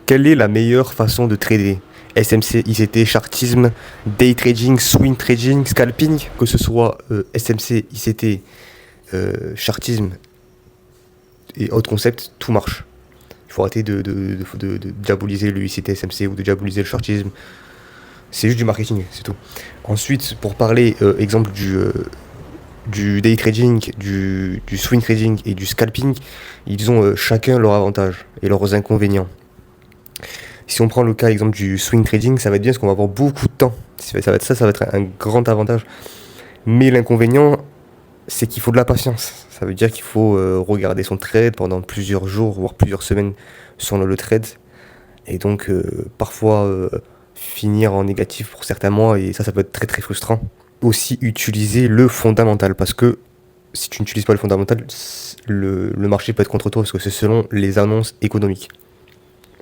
Quelle est la meilleure façon de trader? SMC, ICT, chartisme, day trading, swing trading, scalping, que ce soit SMC, ICT, chartisme et autres concepts, tout marche. Il faut arrêter de diaboliser le ICT SMC ou de diaboliser le chartisme. C'est juste du marketing, c'est tout. Ensuite, pour parler, exemple du day trading, du swing trading et du scalping, ils ont chacun leurs avantages et leurs inconvénients. Si on prend le cas exemple du swing trading, ça va être bien parce qu'on va avoir beaucoup de temps. Ça va être un grand avantage. Mais l'inconvénient, c'est qu'il faut de la patience. Ça veut dire qu'il faut regarder son trade pendant plusieurs jours, voire plusieurs semaines sur le trade. Et donc parfois finir en négatif pour certains mois, et ça peut être très très frustrant. Aussi utiliser le fondamental, parce que si tu n'utilises pas le fondamental, le marché peut être contre toi, parce que c'est selon les annonces économiques.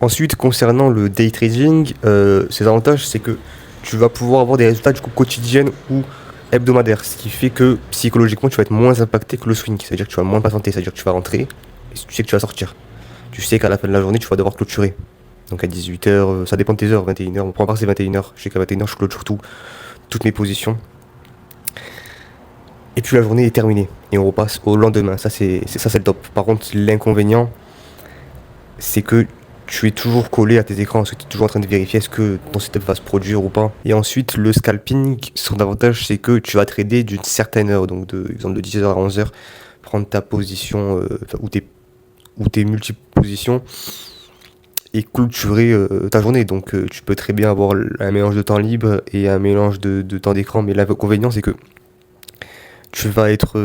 Ensuite, concernant le day trading, ses avantages, c'est que tu vas pouvoir avoir des résultats du coup quotidiens ou hebdomadaires, ce qui fait que psychologiquement tu vas être moins impacté que le swing, c'est-à-dire que tu vas moins patienter, c'est-à-dire que tu vas rentrer et tu sais que tu vas sortir. Tu sais qu'à la fin de la journée tu vas devoir clôturer. Donc à 18h, ça dépend de tes heures, 21h, on prend part c'est 21h, je sais qu'à 21h je clôture toutes mes positions. Et puis la journée est terminée et on repasse au lendemain, ça c'est le top. Par contre l'inconvénient, c'est que tu es toujours collé à tes écrans, parce que tu es toujours en train de vérifier est-ce que ton setup va se produire ou pas. Et ensuite, le scalping, son avantage, c'est que tu vas trader d'une certaine heure, donc exemple de 10h à 11h, prendre ta position, ou tes multiples positions, et clôturer ta journée. Donc tu peux très bien avoir un mélange de temps libre et un mélange de temps d'écran, mais l'inconvénient, c'est que tu vas être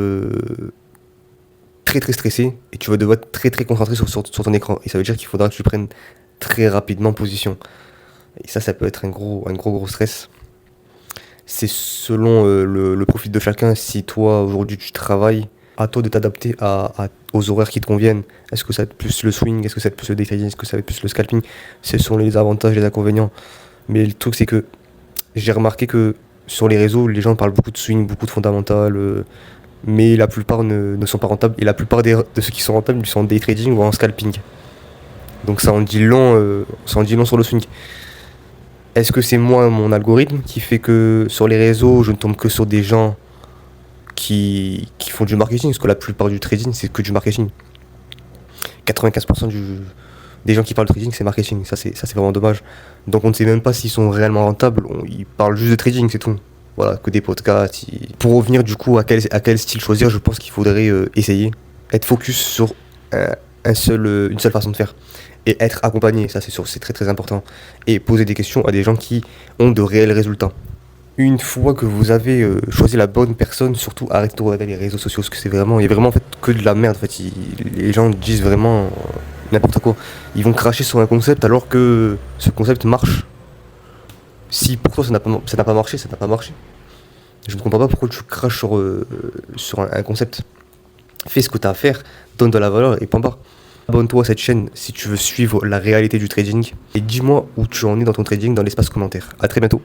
très très stressé et tu vas devoir être très très concentré sur ton écran, et ça veut dire qu'il faudra que tu prennes très rapidement position, et ça peut être un gros stress. C'est selon le profil de chacun. Si toi aujourd'hui tu travailles, à toi de t'adapter aux horaires qui te conviennent. Est-ce que ça va être plus le swing, est-ce que ça va être plus le day trading, est-ce que ça va être plus le scalping? Ce sont les avantages et les inconvénients, mais le truc c'est que j'ai remarqué que sur les réseaux les gens parlent beaucoup de swing, beaucoup de fondamental, mais la plupart ne sont pas rentables, et la plupart de ceux qui sont rentables, ils sont en day trading ou en scalping. Donc ça en dit long sur le swing. Est-ce que c'est moi, mon algorithme, qui fait que sur les réseaux, je ne tombe que sur des gens qui font du marketing? Parce que la plupart du trading, c'est que du marketing. 95% des gens qui parlent de trading, c'est marketing. Ça, c'est vraiment dommage. Donc on ne sait même pas s'ils sont réellement rentables. Ils parlent juste de trading, c'est tout. Voilà, que des podcasts. Pour revenir du coup à quel style choisir, je pense qu'il faudrait essayer. Être focus sur une seule façon de faire. Et être accompagné, ça c'est très très important. Et poser des questions à des gens qui ont de réels résultats. Une fois que vous avez choisi la bonne personne, surtout arrêtez de regarder les réseaux sociaux, parce que il y a vraiment en fait que de la merde. En fait, les gens disent vraiment n'importe quoi. Ils vont cracher sur un concept alors que ce concept marche. Si pour toi ça n'a pas marché, ça n'a pas marché. Je ne comprends pas pourquoi tu craches sur un concept. Fais ce que tu as à faire, donne de la valeur et point barre. Abonne-toi à cette chaîne si tu veux suivre la réalité du trading. Et dis-moi où tu en es dans ton trading dans l'espace commentaire. A très bientôt.